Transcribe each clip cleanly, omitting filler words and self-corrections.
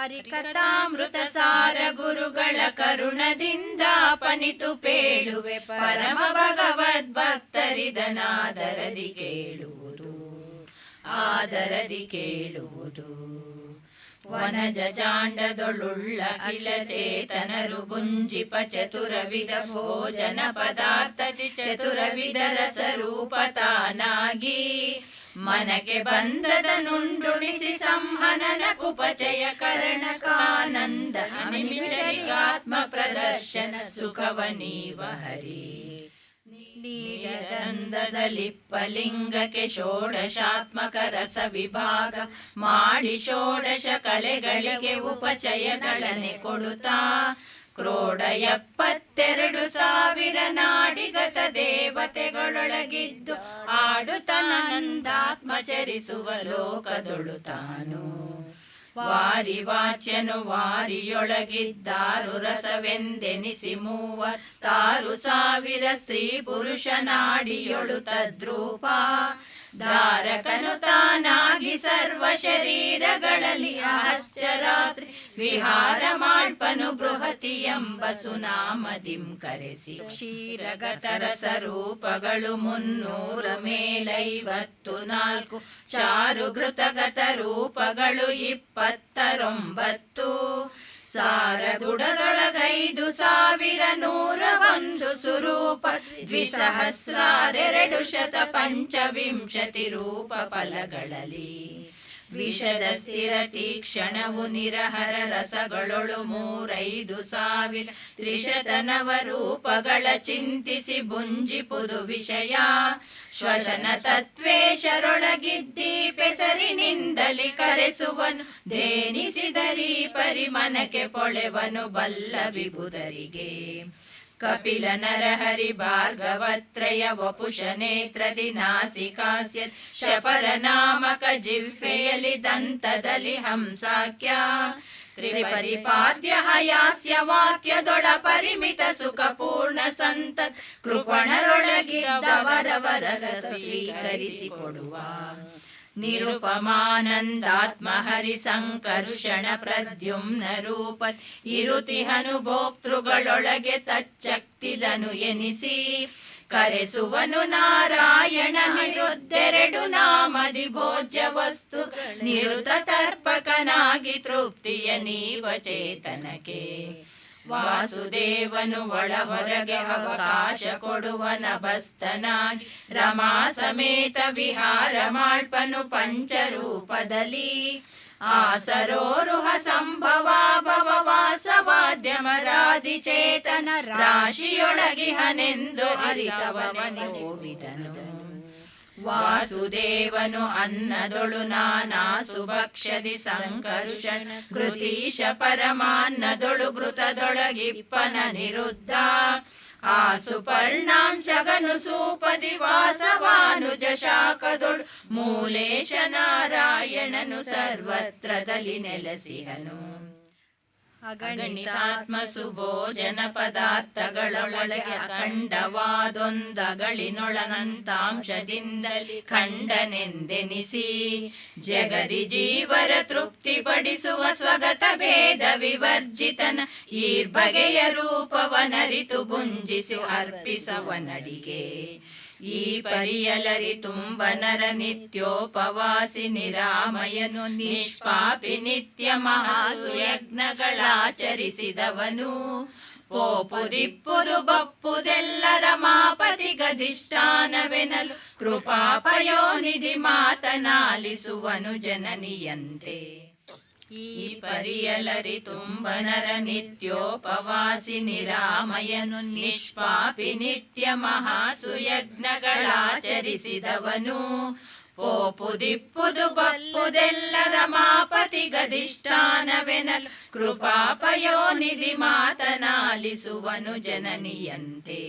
ಹರಿಕಥಾಮೃತ ಸಾರ ಗುರುಗಳ ಕರುಣದಿಂದ ಪನಿತು ಪೇಳುವೆ ಪರಮ ಭಗವದ್ ಭಕ್ತರಿದನಾದರದಿ ಕೇಳುವುದು, ಆದರದಿ ಕೇಳುವುದು. ವನಜ ಜಾಂಡದೊಳುಳ್ಳ ಅಖಿಲ ಚೇತನರು ಗುಂಜಿಪ ಚತುರವಿಧ ಭೋಜನ ಪದಾರ್ಥದಿ ಚತುರವಿಧ ರಸರೂಪ ತಾನಾಗಿ ಮನಕ್ಕೆ ಬಂದದ ನುಂಡುಣಿಸಿ ಸಂಹನನ ಕುಪಚಯ ಕರ್ಣಕಾನಂದ ನಿಮಿಷರಿಗಾತ್ಮ ಪ್ರದರ್ಶನ ಸುಖವ ನೀವ ಹರಿ. ನೀಲದಂದದಲಿಪ್ಪಲಿಂಗಕ್ಕೆ ಷೋಡಶಾತ್ಮಕ ರಸ ವಿಭಾಗ ಮಾಡಿ ಷೋಡಶ ಕಲೆಗಳಿಗೆ ಉಪಚಯಗಳನೆ ಕೊಡುತ್ತಾ ಕ್ರೋಡ 72,000 ನಾಡಿಗತ ದೇವತೆಗಳೊಳಗಿದ್ದು ಆಡುತ್ತಾನಂದಾತ್ಮ ಚರಿಸುವ ಲೋಕದೊಳು ತಾನು. ವಾರಿ ವಾಚ್ಯನು ವಾರಿಯೊಳಗಿದ್ದಾರು ರಸವೆಂದೆನಿಸಿ 36,000 ಸ್ತ್ರೀ ಪುರುಷ ನಾಡಿಯೊಳು ತದ್ರೂಪ ಧಾರಕನು ತಾನಾಗಿ ಸರ್ವ ಶರೀರಗಳಲ್ಲಿ ಅಹಸ್ಯರಾತ್ರಿ ವಿಹಾರ ಮಾಳ್ಪನು ಬೃಹತಿ ಎಂಬ ಸುನಾಮದಿಂ ಕರೆಸಿ ಕ್ಷೀರಗತರ ಸ್ವರೂಪಗಳು 300 ಮೇಲೈವತ್ತು ಚಾರು ಘೃತಗತ ರೂಪಗಳು 29 ಸಾರಗುಡದೊಳಗೈದು 1,101 2,250 ರೂಪ ಫಲಗಳಲ್ಲಿ ವಿಷದ ಸ್ಥಿರ ತೀಕ್ಷಣವು ನಿರಹರ ರಸಗಳೊಳು 3,500 ತ್ರಿಶತನವ ರೂಪಗಳ ಚಿಂತಿಸಿ ಬುಂಜಿಪುದು ವಿಷಯ ಶ್ವಸನ ತತ್ವೇಶರೊಳಗಿದ್ದೀ ಪೆಸರಿನಿಂದಲಿ ಕರೆಸುವನು ಧೇನಿಸಿದರಿ ಪರಿಮನಕ್ಕೆ ಪೊಳೆವನು ಬಲ್ಲ ವಿಭುಧರಿಗೆ. ಕಪಿಲ ನರಹರಿ ಭಾರ್ಗವತ್ರಯ ವಪುಷ ನೇತ್ರದಿ ನಾಸಿಕಾಸ್ಯ ಶಫರ ನಾಮಕ ಜಿಹ್ವೆಯಲಿ ದಂತದಲ್ಲಿ ಹಂಸಾಖ್ಯ ತ್ರಿಪರಿಪಾದ್ಯ ಹಯಾಸ್ಯ ವಾಕ್ಯದೊಳ ಪರಿಮಿತ ಸುಖ ಪೂರ್ಣ ಸಂತತ್ ಕೃಪಣರೊಳಗಿದ್ದವರವರ ಸ್ವೀಕರಿಸಿಕೊಡುವ ನಿರುಪಮಾನಂದಾತ್ಮ ಹರಿ ಸಂಕರುಷಣ ಪ್ರದ್ಯುಮ್ನ ರೂಪ ಇರುತಿಹನು ಭೋಕ್ತೃಗಳೊಳಗೆ ಸಚ್ಚಕ್ತಿದನು ಎನಿಸಿ ಕರೆಸುವನು ನಾರಾಯಣ ನಿರುದ್ದೆರಡು ನಾಮದಿ ಭೋಜ್ಯ ವಸ್ತು ನಿರುತ ತರ್ಪಕನಾಗಿ ತೃಪ್ತಿಯ ನೀವ ಚೇತನಕ್ಕೆ. ವಾಸುದೇವನು ಒಳ ಹೊರಗೆ ಅವಕಾಶ ಕೊಡುವ ನಭಸ್ತನಾಗಿ ರಮಾ ಸಮೇತ ವಿಹಾರ ಮಾಳ್ಪನು ಪಂಚರೂಪದಲ್ಲಿ ಆಸರೋರುಹ ಸಂಭವ ಭವ ವಾಸವಾದ್ಯಮರಾದಿ ಚೇತನ ರಾಶಿಯೊಳಗಿಹನೆಂದು ಅರಿತವನಿದನು. ವಾಸುದೇವನು ಅನ್ನದೊಳು ನಾನಾ ಸುಭಕ್ಷದಿ ಸಂಕರುಷಣ ಕೃತೀಶ ಪರಮಾನ್ನದೊಳು ಘೃತದೊಳಗಿಪ್ಪನ ನಿರುದ್ಧ ಆ ಸುಪರ್ಣಾಂಶಗನು ಸೂಪದಿ ವಾಸವಾನುಜ ಶಾಖದೊಳು ಮೂಲೇಶ ನಾರಾಯಣನು ಸರ್ವತ್ರದಲ್ಲಿ ನೆಲೆಸಿಹನು. ಅಗಣಿತಾತ್ಮ ಸುಭೋಜನ ಪದಾರ್ಥಗಳೊಳಗೆ ಅಖಂಡವಾದೊಂದಗಳಿನೊಳನಂತಾಂಶದಿಂದಲಿ ಖಂಡನೆಂದೆನಿಸಿ ಜಗದಿ ಜೀವರ ತೃಪ್ತಿಪಡಿಸುವ ಸ್ವಗತ ಭೇದ ವಿವರ್ಜಿತನ ಈರ್ಬಗೆಯ ರೂಪವನರಿತು ಭುಂಜಿಸಿ ಅರ್ಪಿಸವನಡಿಗೆ. ಈ ಪರಿಯಲರಿ ತುಂಬನರ ನಿತ್ಯೋಪವಾಸಿ ನಿರಾಮಯನು ನಿಷ್ಪಾಪಿ ನಿತ್ಯ ಮಹಾಸುಯಜ್ಞಗಳಾಚರಿಸಿದವನು ಪೋಪು ದಿಪ್ಪುದು ಬಪ್ಪುದೆಲ್ಲರ ಮಾಪತಿ ಗದಿಷ್ಠಾನವೆನಲು ಕೃಪಾಪಯೋನಿಧಿ ಮಾತನಾಲಿಸುವನು ಜನನಿಯಂತೆ. ಈ ಪರಿಯಲರಿ ತುಂಬನರ ನಿತ್ಯೋಪವಾಸಿ ನಿರಾಮಯನು ನಿಷ್ಪಾಪಿ ನಿತ್ಯ ಮಹಾಸುಯಜ್ಞಗಳಾಚರಿಸಿದವನು ಪೋಪು ದಿಪ್ಪುದು ಬಪ್ಪುದೆಲ್ಲರ ಮಾಪತಿ ಗದಿಷ್ಠಾನವೆನಲು ಕೃಪಾಪಯೋನಿಧಿ ಮಾತನಾಲಿಸುವನು ಜನನಿಯಂತೆ.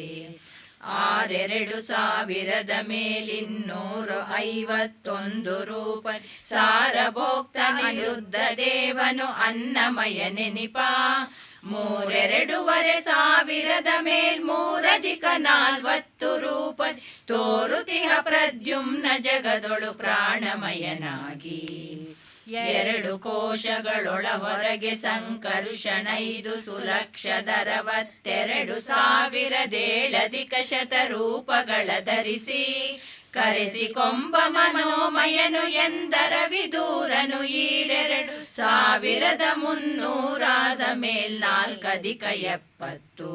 6,200 ಮೇಲಿನ್ನೂರ 51 ರೂಪ ಸಾರಭೋಕ್ತ ನಿರುದ್ಧ ದೇವನು ಅನ್ನಮಯ ನೆನಿಪ 3,250 ಮೇಲ್ 3,40 ರೂಪ ತೋರುತಿಹ ಪ್ರದ್ಯುಮ್ನ ಜಗದೊಳು ಪ್ರಾಣಮಯನಾಗಿ. ಎರಡು ಕೋಶಗಳೊಳ ಹೊರಗೆ ಸಂಕರುಷಣೈದು ಸುಲಕ್ಷದರವತ್ತೆರಡು ಸಾವಿರದೇಳಧಿಕ ಶತರೂಪಗಳ ಧರಿಸಿ ಕರೆಸಿ ಕೊಂಬ ಮನೋಮಯನು ಎಂದರ ವಿದೂರನು ಈರೆರಡು 1300 ಮೇಲ್ನಾಲ್ಕಧಿಕ 70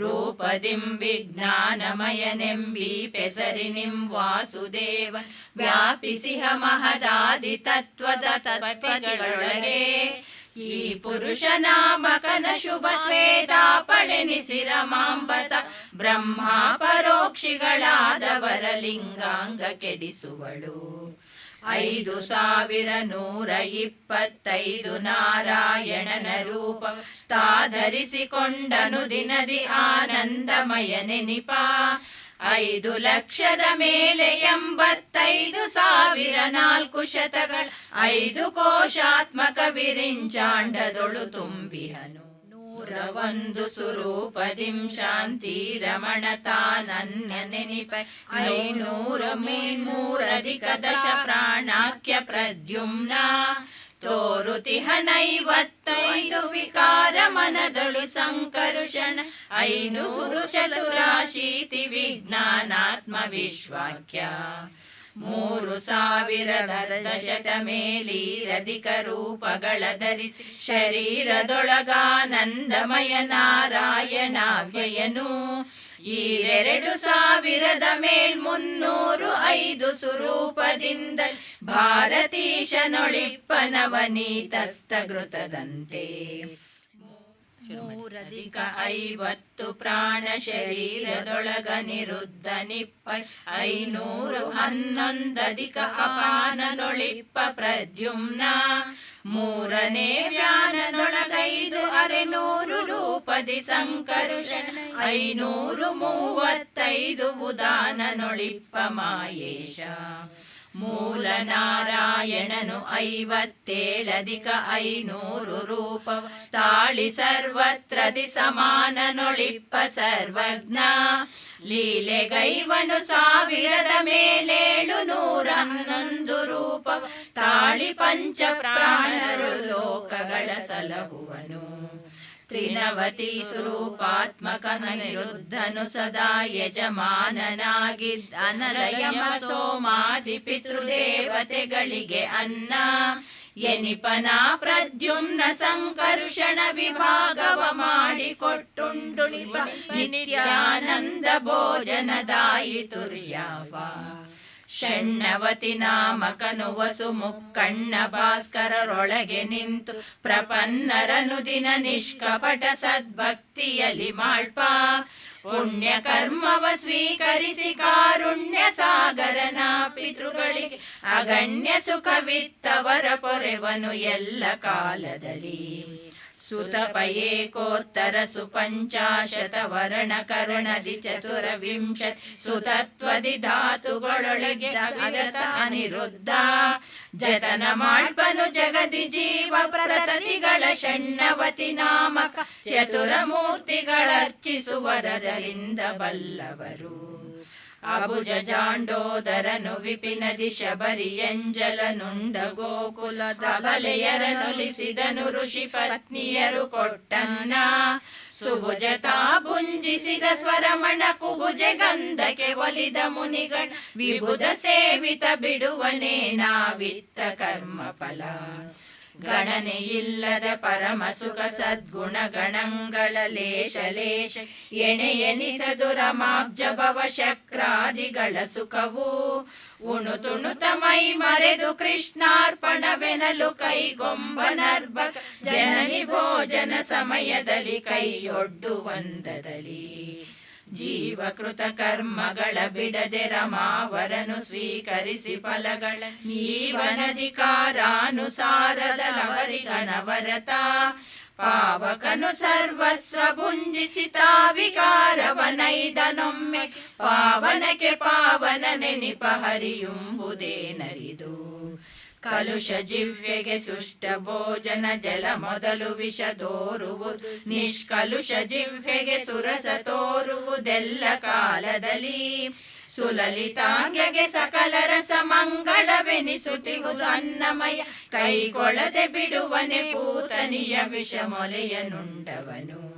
ರೂಪದಿಂ ವಿಜ್ಞಾನಮಯನೆಂಬಿ ಪೆಸರಿನಿಂ ವಾಸುದೇವ ವ್ಯಾಪಿಸಿಹ ಮಹದಾದಿ ತತ್ವದ ತತ್ವಗಳೊಳಗೆ ಈ ಪುರುಷನಾಮಕನ ಶುಭ ಶ್ವೇತಾಪಳೆನಿಸಿರ ಮಾಂಬತ ಬ್ರಹ್ಮ ಪರೋಕ್ಷಿಗಳಾದವರ ಲಿಂಗಾಂಗ ಕೆಡಿಸುವಳು 5125 ನಾರಾಯಣನ ರೂಪ ತಾಧರಿಸಿಕೊಂಡನು ದಿನದಿ ಆನಂದಮಯನೆನಿಪ 5,00,000 ಮೇಲೆ 85,400 5 ಕೋಶಾತ್ಮಕ ವಿರಿಂಚಾಂಡದೊಳು ತುಂಬಿಹನು 101 ಸುರೂಪದಿಂ ಶಾಂತಿ ರಮಣ ತಾನನ್ಯನೆನಿಪ 500 ದಶ ಪ್ರಾಣಾಖ್ಯ ಪ್ರದ್ಯುಮ್ನ ತೋರುತಿಹನೈವತ್ತೈದು ವಿಕಾರ ಮನದಳು ಸಂಕರುಷಣ 500 ಚತುರಾಶೀತಿ ವಿಜ್ಞಾನಾತ್ಮ ವಿಶ್ವಾಖ್ಯ 3,000 ಮೇಲೀರಧಿಕ ರೂಪಗಳ ಧರಿಸಿ ಶರೀರದೊಳಗಾನಂದಮಯ ನಾರಾಯಣಾವ್ಯಯನು 2,000 ಸ್ವರೂಪದಿಂದ ಭಾರತೀಶನೊಳಿಪ್ಪ ನವನೀತಸ್ಥಘೃತದಂತೆ 3,50 ಪ್ರಾಣ ಶರೀರದೊಳಗ ನಿರುದ್ಧನಿಪ್ಪ 511 ಅಪಾನನೊಳಿಪ್ಪ ಪ್ರದ್ಯುಮ್ನ 3ನೇ ವ್ಯಾನದೊಳಗೈದು 600 ರೂಪದಿ ಸಂಕರುಷಣ 535 ಉದಾನನೊಳಿಪ್ಪ ಮಾಯೇಶ ಮೂಲ ನಾರಾಯಣನು 57,500 ರೂಪ ತಾಳಿ ಸರ್ವತ್ರದಿ ಸಮಾನನೊಳಿಪ್ಪ ಸರ್ವಜ್ಞ ಲೀಲೆಗೈವನು 1,711 ರೂಪ ತಾಳಿ ಪಂಚ ಪ್ರಾಣರು ಲೋಕಗಳ ಸಲಹುವನು ತ್ರಿನವತಿ ಸ್ವರೂಪಾತ್ಮಕನ ನಿರುದ್ಧನು ಸದಾ ಯಜಮಾನನಾಗಿದ್ದ ಅನಲಯಮ ಸೋಮಾದಿ ಪಿತೃದೇವತೆಗಳಿಗೆ ಅನ್ನ ಎನಿಪನ ಪ್ರದ್ಯುಮ್ನ ಸಂಕರ್ಷಣ ವಿಭಾಗವ ಮಾಡಿಕೊಟ್ಟುಂಡು ನಿತ್ಯಾನಂದ ಭೋಜನದಾಯಿತುರ್ಯಾವ ಷಣ್ಣವತಿ ನಾಮಕನು ವಸು ಮುಕ್ಕಣ್ಣ ಭಾಸ್ಕರರೊಳಗೆ ನಿಂತು ಪ್ರಪನ್ನರನು ದಿನ ನಿಷ್ಕಪಟ ಸದ್ಭಕ್ತಿಯಲ್ಲಿ ಮಾಳ್ಪ ಪುಣ್ಯ ಕರ್ಮವ ಸ್ವೀಕರಿಸಿ ಕಾರುಣ್ಯ ಸಾಗರನ ಪಿತೃಗಳಿಗೆ ಅಗಣ್ಯ ಸುಖವಿತ್ತವರ ಪೊರೆವನು ಎಲ್ಲ ಕಾಲದಲ್ಲಿ ಸುತಪಯೇಕೋತ್ತರ ಸುಪಂಚಾಶತ ವರ್ಣ ಕರ್ಣದಿ 420 ಸುತತ್ವದಿ ಧಾತುಗಳೊಳಗೆ ಅವಿರತ ಅನಿರುದ್ಧ ಜತನ ಮಾಡ್ಪನು ಜಗದಿ ಜೀವ ಪ್ರತತಿಗಳ ಷಣ್ಣವತಿ ನಾಮಕ ಚತುರಮೂರ್ತಿಗಳರ್ಚಿಸುವರರಿಂದ ಬಲ್ಲವರು ಅಬುಜ ಜಾಂಡೋದರನು ವಿಪಿನದಿ ಶಬರಿಯಂಜಲ ನುಂಡ ಗೋಕುಲದ ಬಲೆಯರನೊಲಿಸಿದನು ಋಷಿ ಪತ್ನಿಯರು ಕೊಟ್ಟನ್ನ ಸುಭುಜತಾ ಭುಂಜಿಸಿದ ಸ್ವರಮಣ ಕುಭುಜೆ ಗಂಧಕ್ಕೆ ಒಲಿದ ಮುನಿಗಳ ವಿಭುಧ ಸೇವಿತ ಬಿಡುವನೇ ನಾವಿತ್ತ ಕರ್ಮ ಫಲ ಗಣನೆಯಿಲ್ಲದ ಪರಮ ಸುಖ ಸದ್ಗುಣ ಗಣಗಳ ಲೇಷ ಲೇಷ ಎಣೆಯೆನಿಸದು ರಮಾಬ್ಜ ಭವ ಶಕ್ರಾದಿಗಳ ಸುಖವು ಉಣುತುಣುತ ಮೈ ಮರೆದು ಕೃಷ್ಣಾರ್ಪಣವೆನಲು ಕೈಗೊಂಬನರ್ಭ ಜನನಿ ಭೋಜನ ಸಮಯದಲ್ಲಿ ಕೈಯೊಡ್ಡು ವಂದದಲ್ಲಿ ಜೀವಕೃತ ಕರ್ಮಗಳ ಬಿಡದೆ ರಮಾವರನು ಸ್ವೀಕರಿಸಿ ಫಲಗಳ ಜೀವನಧಿಕಾರಾನುಸಾರದವರಿಗನವರತ ಪಾವಕನು ಸರ್ವಸ್ವ ಭುಂಜಿಸಿತ ವಿಕಾರವನೈದನೊಮ್ಮೆ ಪಾವನಕ್ಕೆ ಪಾವನ ನೆನಿಪ ಹರಿಯುಂಬುದೇ ನರಿದು ಕಲುಷ ಜಿಹ್ವೆಗೆ ಸುಷ್ಟ ಭೋಜನ ಜಲ ಮೊದಲು ವಿಷ ತೋರುವುದು ನಿಷ್ಕಲುಷ ಜಿಹ್ವೆಗೆ ಸುರಸ ತೋರುವುದೆಲ್ಲ ಕಾಲದಲ್ಲಿ ಸುಲಲಿತಾಂಗಗೆ ಸಕಲ ರಸ ಮಂಗಳವೆನಿಸುತ್ತಿಹುದು ಅನ್ನಮಯ ಕೈಗೊಳ್ಳದೆ ಬಿಡುವನೆ ಪೂತನಿಯ ವಿಷ ಮೊಲೆಯ ನುಂಡವನು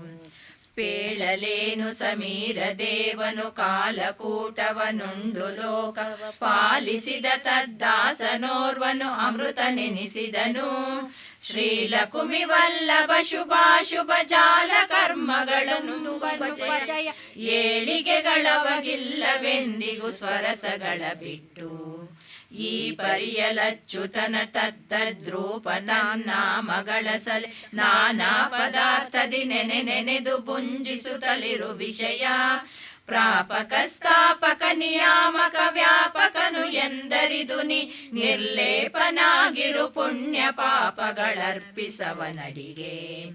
ಪೇಳಲೇನು ಸಮೀರ ದೇವನು ಕಾಲಕೂಟವನುಂಡು ಲೋಕ ಪಾಲಿಸಿದ ಸದ್ದಾಸನೋರ್ವನು ಅಮೃತ ನೆನೆಸಿದನು ಶ್ರೀಲಕುಮಿ ವಲ್ಲಭ ಶುಭಾಶುಭ ಜಾಲ ಕರ್ಮಗಳನ್ನು ಜಯ ಏಳಿಗೆಗಳವಗಿಲ್ಲವೆಂದಿಗೂ ಸ್ವರಸಗಳ ಬಿಟ್ಟು ಈ ಪರಿಯಲಚ್ಯುತನ ತದ್ದದ್ರೂಪ ನಾಮಗಳ ಸಲೆ ನಾನಾ ಪದಾರ್ಥದಿ ನೆನೆದು ಪುಂಜಿಸುತ್ತಲಿರು ವಿಷಯ ಪ್ರಾಪಕ ಸ್ಥಾಪಕ ನಿಯಾಮಕ ವ್ಯಾಪಕನು ಎಂದರಿದು ನಿರ್ಲೇಪನಾಗಿರು ಪುಣ್ಯ ಪಾಪಗಳರ್ಪಿಸವನಡಿಗೆ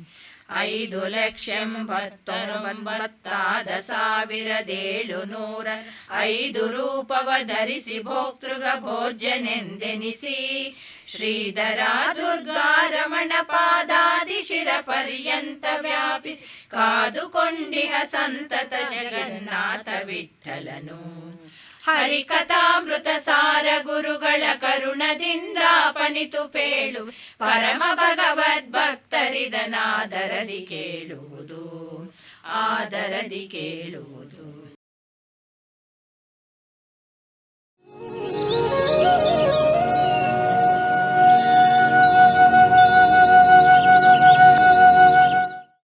5,19,705 ರೂಪವ ಧರಿಸಿ ಭೋಕ್ತೃಗ ಭೋಜ್ಯನೆಂದೆನಿಸಿ ಶ್ರೀಧರ ದುರ್ಗಾರಮಣ ಪಾದಾದಿ ಶಿರ ಪರ್ಯಂತ ವ್ಯಾಪಿ ಕಾದುಕೊಂಡಿಹ ಸಂತತ ಜಗನ್ನಾಥ ವಿಠಲನು ಹರಿಕಥಾಮೃತ ಸಾರ ಗುರುಗಳ ಕರುಣದಿಂದ ಪನಿತು ಪೇಳು ಪರಮ ಭಗವದ್ಭಕ್ತರಿದನಾದರದಿ ಕೇಳುವುದು ಆದರದಿ ಕೇಳುವುದು.